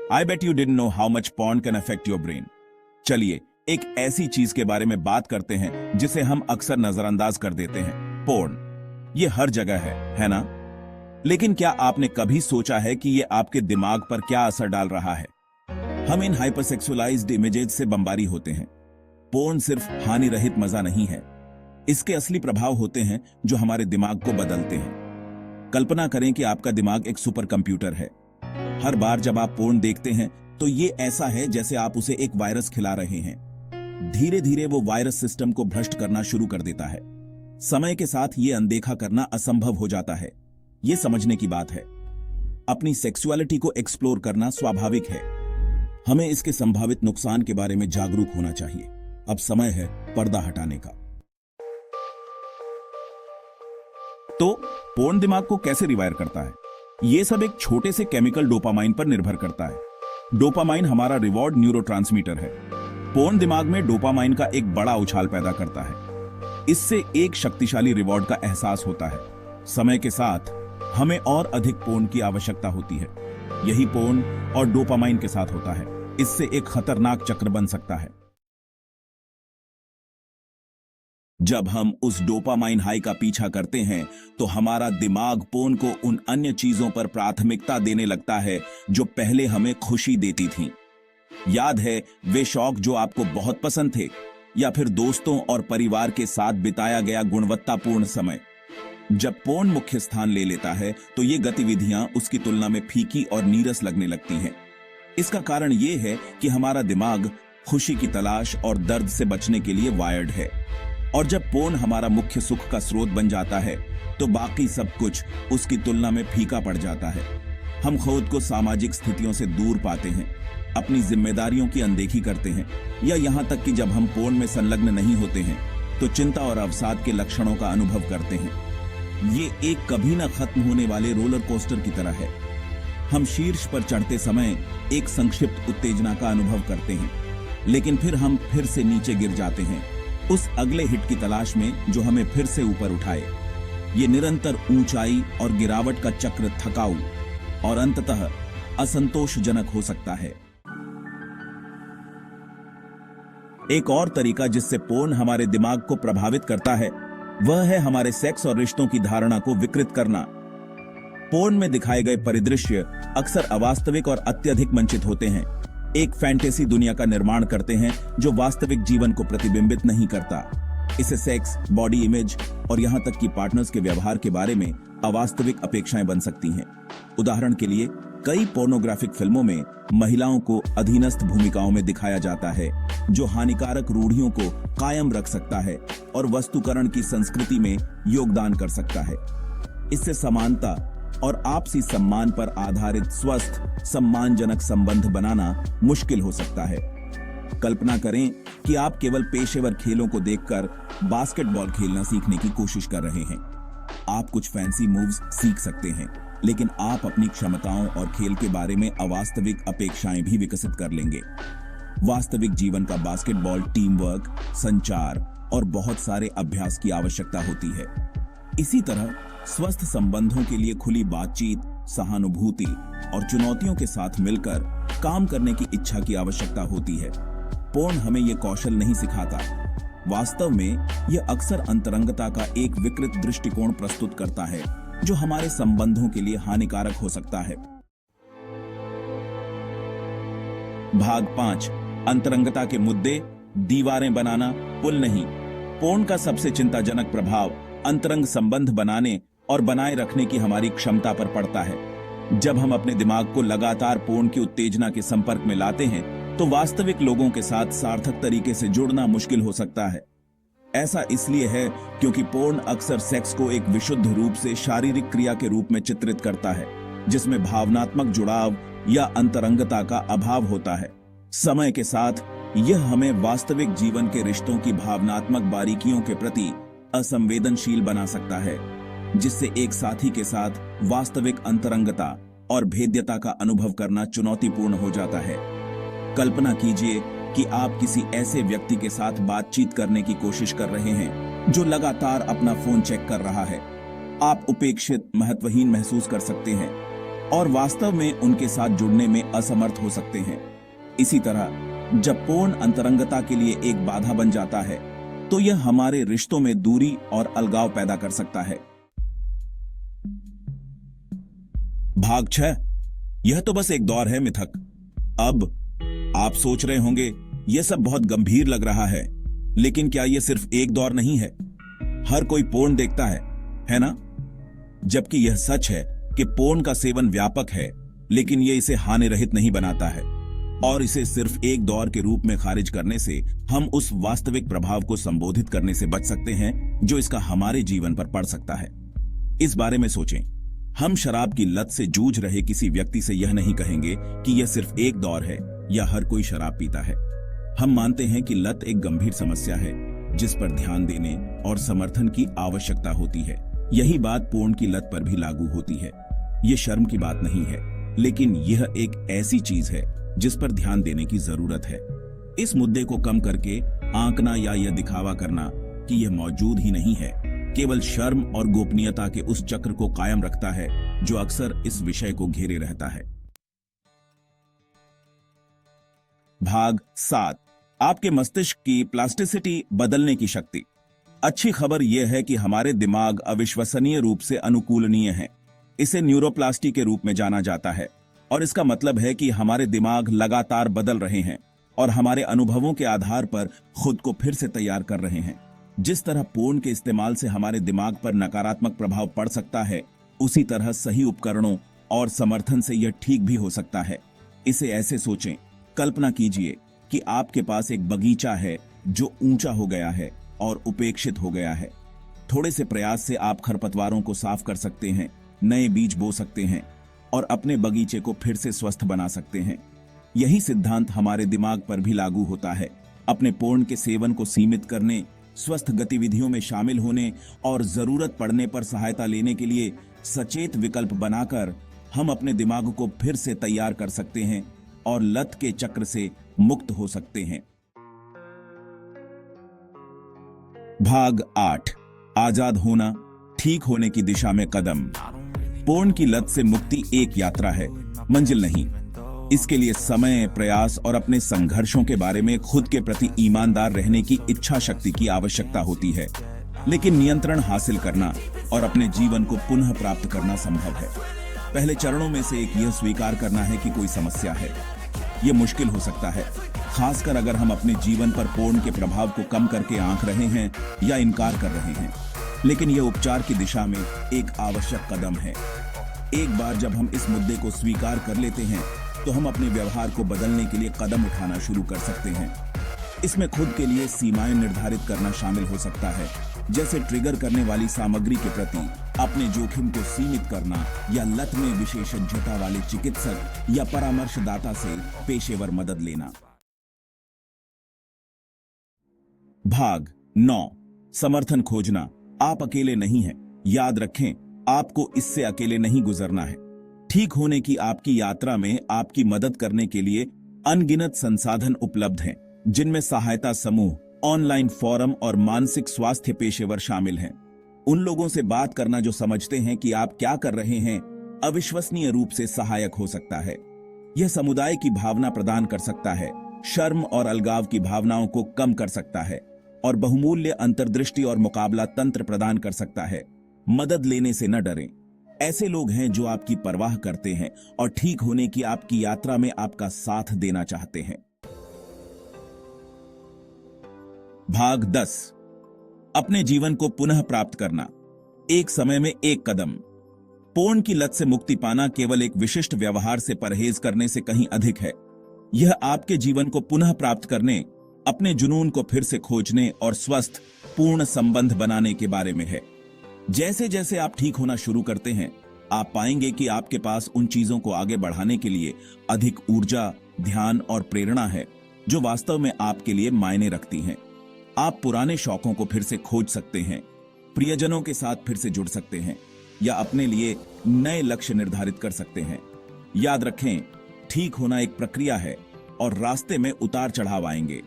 I bet you didn't know how much porn can affect your brain. चलिए एक ऐसी चीज के बारे में बात करते हैं जिसे हम अक्सर नजरअंदाज कर देते हैं, पोर्न। ये हर जगह है ना? लेकिन क्या आपने कभी सोचा है कि ये आपके दिमाग पर क्या असर डाल रहा है? हम इन हाइपरसेक्सुअलाइज्ड इमेजेस से बमबारी होते हैं। पोर्न सिर्फ हानि रहित मजा नहीं है, इसके असली प्रभाव होते हैं जो हमारे दिमाग को बदलते हैं। कल्पना करें कि आपका दिमाग एक सुपर कंप्यूटर है। हर बार जब आप पोर्न देखते हैं तो ये ऐसा है जैसे आप उसे एक वायरस खिला रहे हैं। धीरे धीरे वो वायरस सिस्टम को भ्रष्ट करना शुरू कर देता है। समय के साथ ये अनदेखा करना असंभव हो जाता है। ये समझने की बात है, अपनी सेक्सुअलिटी को एक्सप्लोर करना स्वाभाविक है। हमें इसके संभावित नुकसान के बारे में जागरूक होना चाहिए। अब समय है पर्दा हटाने का। तो पोर्न दिमाग को कैसे रिवायर करता है? यह सब एक छोटे से केमिकल डोपामाइन पर निर्भर करता है। डोपामाइन हमारा रिवॉर्ड न्यूरोट्रांसमीटर है। पोर्न दिमाग में डोपामाइन का एक बड़ा उछाल पैदा करता है। इससे एक शक्तिशाली रिवॉर्ड का एहसास होता है। समय के साथ हमें और अधिक पोर्न की आवश्यकता होती है। यही पोर्न और डोपामाइन के साथ होता है। इससे एक खतरनाक चक्र बन सकता है। जब हम उस डोपामाइन हाई का पीछा करते हैं तो हमारा दिमाग पोर्न को उन अन्य चीजों पर प्राथमिकता देने लगता है जो पहले हमें खुशी देती थीं। याद है वे शौक जो आपको बहुत पसंद थे, या फिर दोस्तों और परिवार के साथ बिताया गया गुणवत्तापूर्ण समय। जब पोर्न मुख्य स्थान ले लेता है तो ये गतिविधियां उसकी तुलना में फीकी और नीरस लगने लगती हैं। इसका कारण यह है कि हमारा दिमाग खुशी की तलाश और दर्द से बचने के लिए वायर्ड है। और जब पोर्न हमारा मुख्य सुख का स्रोत बन जाता है तो बाकी सब कुछ उसकी तुलना में फीका पड़ जाता है। हम खुद को सामाजिक स्थितियों से दूर पाते हैं, अपनी जिम्मेदारियों की अनदेखी करते हैं, या यहां तक कि जब हम पोर्न में संलग्न नहीं होते हैं तो चिंता और अवसाद के लक्षणों का अनुभव करते हैं। ये एक कभी न खत्म होने वाले रोलर कोस्टर की तरह है। हम शीर्ष पर चढ़ते समय एक संक्षिप्त उत्तेजना का अनुभव करते हैं, लेकिन फिर हम फिर से नीचे गिर जाते हैं, उस अगले हिट की तलाश में जो हमें फिर से ऊपर उठाए। ये निरंतर ऊंचाई और गिरावट का चक्र थकाऊ और अंततः असंतोषजनक हो सकता है। एक और तरीका जिससे पोर्न हमारे दिमाग को प्रभावित करता है वह है हमारे सेक्स और रिश्तों की धारणा को विकृत करना। पोर्न में दिखाए गए परिदृश्य अक्सर अवास्तविक और अत्यधिक मंचित होते हैं। एक फैंटेसी दुनिया का निर्माण करते हैं जो वास्तविक जीवन को प्रतिबिंबित नहीं करता। इसे सेक्स, बॉडी इमेज और यहां तक कि पार्टनर्स के व्यवहार के बारे में अवास्तविक अपेक्षाएं बन सकती हैं। उदाहरण के लिए कई पोर्नोग्राफिक फिल्मों में महिलाओं को अधीनस्थ भूमिकाओं में दिखाया जाता है, जो हानिकारक रूढ़ियों को कायम रख सकता है और वस्तुकरण की संस्कृति में योगदान कर सकता है। इससे समानता और आपसी सम्मान पर आधारित स्वस्थ, सम्मानजनक संबंध बनाना मुश्किल हो सकता है। कल्पना करें कि आप केवल पेशेवर खेलों को देखकर बास्केटबॉल खेलना सीखने की कोशिश कर रहे हैं। आप कुछ फैंसी मूव्स सीख सकते हैं, लेकिन आप अपनी क्षमताओं और खेल के बारे में अवास्तविक अपेक्षाएं भी विकसित कर लेंगे। वास्तविक जीवन का बास्केटबॉल टीम वर्क, संचार और बहुत सारे अभ्यास की आवश्यकता होती है। इसी तरह स्वस्थ संबंधों के लिए खुली बातचीत, सहानुभूति और चुनौतियों के साथ मिलकर काम करने की इच्छा की आवश्यकता होती है। पोर्न हमें यह कौशल नहीं सिखाता। वास्तव में यह अक्सर अंतरंगता का एक विकृत दृष्टिकोण प्रस्तुत करता है जो हमारे संबंधों के लिए हानिकारक हो सकता है। भाग 5, अंतरंगता के मुद्दे, दीवारें बनाना, पुल नहीं। पोर्न का सबसे चिंताजनक प्रभाव अंतरंग संबंध बनाने और बनाए रखने की हमारी क्षमता पर पड़ता है। जब हम अपने दिमाग को लगातार पोर्न की उत्तेजना के संपर्क में लाते हैं तो वास्तविक लोगों के साथ सार्थक तरीके से जुड़ना मुश्किल हो सकता है। ऐसा इसलिए है क्योंकि पोर्न अक्सर सेक्स को एक विशुद्ध रूप से शारीरिक क्रिया के रूप में चित्रित करता है, जिसमें भावनात्मक जुड़ाव या अंतरंगता का अभाव होता है। समय के साथ यह हमें वास्तविक जीवन के रिश्तों की भावनात्मक बारीकियों के प्रति असंवेदनशील बना सकता है, जिससे एक साथी के साथ वास्तविक अंतरंगता और भेद्यता का अनुभव करना चुनौतीपूर्ण हो जाता है। कल्पना कीजिए कि आप किसी ऐसे व्यक्ति के साथ बातचीत करने की कोशिश कर रहे हैं जो लगातार अपना फोन चेक कर रहा है। आप उपेक्षित, महत्वहीन महसूस कर सकते हैं। और वास्तव में उनके साथ जुड़ने में असमर्थ हो सकते हैं। इसी तरह जब पूर्ण अंतरंगता के लिए एक बाधा बन जाता है तो यह हमारे रिश्तों में दूरी और अलगाव पैदा कर सकता है। भाग 6। यह तो बस एक दौर है मिथक। अब आप सोच रहे होंगे यह सब बहुत गंभीर लग रहा है, लेकिन क्या यह सिर्फ एक दौर नहीं है? हर कोई पोर्न देखता है ना? जबकि यह सच है कि पोर्न का सेवन व्यापक है, लेकिन यह इसे हानि रहित नहीं बनाता है। और इसे सिर्फ एक दौर के रूप में खारिज करने से हम उस वास्तविक प्रभाव को संबोधित करने से बच सकते हैं जो इसका हमारे जीवन पर पड़ सकता है। इस बारे में सोचें। हम शराब की लत से जूझ रहे किसी व्यक्ति से यह नहीं कहेंगे कि यह सिर्फ एक दौर है या हर कोई शराब पीता है। हम मानते हैं कि लत एक गंभीर समस्या है जिस पर ध्यान देने और समर्थन की आवश्यकता होती है। यही बात पोर्न की लत पर भी लागू होती है। यह शर्म की बात नहीं है, लेकिन यह एक ऐसी चीज है जिस पर ध्यान देने की जरूरत है। इस मुद्दे को कम करके आंकना या यह दिखावा करना कि यह मौजूद ही नहीं है केवल शर्म और गोपनीयता के उस चक्र को कायम रखता है जो अक्सर इस विषय को घेरे रहता है। भाग 7। आपके मस्तिष्क की प्लास्टिसिटी बदलने की शक्ति। अच्छी खबर यह है कि हमारे दिमाग अविश्वसनीय रूप से अनुकूलनीय है। इसे न्यूरोप्लास्टी के रूप में जाना जाता है और इसका मतलब है कि हमारे दिमाग लगातार बदल रहे हैं और हमारे अनुभवों के आधार पर खुद को फिर से तैयार कर रहे हैं। जिस तरह पोर्न के इस्तेमाल से हमारे दिमाग पर नकारात्मक प्रभाव पड़ सकता है, उसी तरह सही उपकरणों और समर्थन से यह ठीक भी हो सकता है। इसे ऐसे सोचें, कल्पना कीजिए कि आपके पास एक बगीचा है जो ऊंचा हो गया है और उपेक्षित हो गया है। थोड़े से प्रयास से आप खरपतवारों को साफ कर सकते हैं, नए बीज बो सकते हैं और अपने बगीचे को फिर से स्वस्थ बना सकते हैं। यही सिद्धांत हमारे दिमाग पर भी लागू होता है। अपने पोर्न के सेवन को सीमित करने, स्वस्थ गतिविधियों में शामिल होने और जरूरत पड़ने पर सहायता लेने के लिए सचेत विकल्प बनाकर हम अपने दिमाग को फिर से तैयार कर सकते हैं और लत के चक्र से मुक्त हो सकते हैं। भाग 8। आजाद होना, ठीक होने की दिशा में कदम। पोर्न की लत से मुक्ति एक यात्रा है, मंजिल नहीं। इसके लिए समय, प्रयास और अपने संघर्षों के बारे में खुद के प्रति ईमानदार रहने की इच्छा शक्ति की आवश्यकता होती है। लेकिन नियंत्रण हासिल करना और अपने जीवन को पुनः प्राप्त करना संभव है। पहले चरणों में से एक यह स्वीकार करना है कि कोई समस्या है। यह मुश्किल हो सकता है, खासकर अगर हम अपने जीवन पर पोर्न के प्रभाव को कम करके आंक रहे हैं या इनकार कर रहे हैं। लेकिन यह उपचार की दिशा में एक आवश्यक कदम है। एक बार जब हम इस मुद्दे को स्वीकार कर लेते हैं तो हम अपने व्यवहार को बदलने के लिए कदम उठाना शुरू कर सकते हैं। इसमें खुद के लिए सीमाएं निर्धारित करना शामिल हो सकता है, जैसे ट्रिगर करने वाली सामग्री के प्रति अपने जोखिम को सीमित करना या लत में विशेषज्ञता वाले चिकित्सक या परामर्शदाता से पेशेवर मदद लेना। भाग 9। समर्थन खोजना। आप अकेले नहीं हैं। याद रखें, आपको इससे अकेले नहीं गुजरना है। ठीक होने की आपकी यात्रा में आपकी मदद करने के लिए अनगिनत संसाधन उपलब्ध हैं, जिनमें सहायता समूह, ऑनलाइन फोरम और मानसिक स्वास्थ्य पेशेवर शामिल हैं। उन लोगों से बात करना जो समझते हैं कि आप क्या कर रहे हैं, अविश्वसनीय रूप से सहायक हो सकता है। यह समुदाय की भावना प्रदान कर सकता है, शर्म और अलगाव की भावनाओं को कम कर सकता है और बहुमूल्य अंतर्दृष्टि और मुकाबला तंत्र प्रदान कर सकता है। मदद लेने से न डरें। ऐसे लोग हैं जो आपकी परवाह करते हैं और ठीक होने की आपकी यात्रा में आपका साथ देना चाहते हैं। भाग 10। अपने जीवन को पुनः प्राप्त करना। एक समय में एक कदम। पोर्न की लत से मुक्ति पाना केवल एक विशिष्ट व्यवहार से परहेज करने से कहीं अधिक है। यह आपके जीवन को पुनः प्राप्त करने, अपने जुनून को फिर से खोजने और स्वस्थ, पूर्ण संबंध बनाने के बारे में है। जैसे जैसे आप ठीक होना शुरू करते हैं, आप पाएंगे कि आपके पास उन चीजों को आगे बढ़ाने के लिए अधिक ऊर्जा, ध्यान और प्रेरणा है जो वास्तव में आपके लिए मायने रखती हैं। आप पुराने शौकों को फिर से खोज सकते हैं, प्रियजनों के साथ फिर से जुड़ सकते हैं या अपने लिए नए लक्ष्य निर्धारित कर सकते हैं। याद रखें, ठीक होना एक प्रक्रिया है और रास्ते में उतार चढ़ाव आएंगे।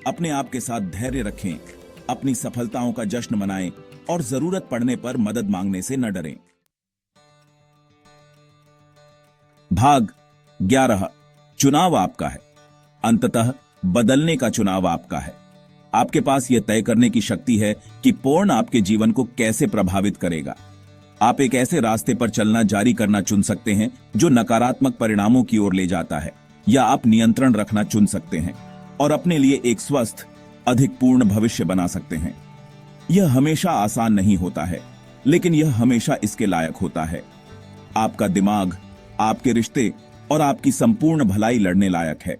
अपने आप के साथ धैर्य रखें, अपनी सफलताओं का जश्न मनाएं और जरूरत पड़ने पर मदद मांगने से न डरें। भाग 11। चुनाव आपका है। अंततः बदलने का चुनाव आपका है। आपके पास यह तय करने की शक्ति है कि पोर्न आपके जीवन को कैसे प्रभावित करेगा। आप एक ऐसे रास्ते पर चलना जारी करना चुन सकते हैं जो नकारात्मक परिणामों की ओर ले जाता है, या आप नियंत्रण रखना चुन सकते हैं और अपने लिए एक स्वस्थ, अधिक पूर्ण भविष्य बना सकते हैं। यह हमेशा आसान नहीं होता है, लेकिन यह हमेशा इसके लायक होता है। आपका दिमाग, आपके रिश्ते और आपकी संपूर्ण भलाई लड़ने लायक है।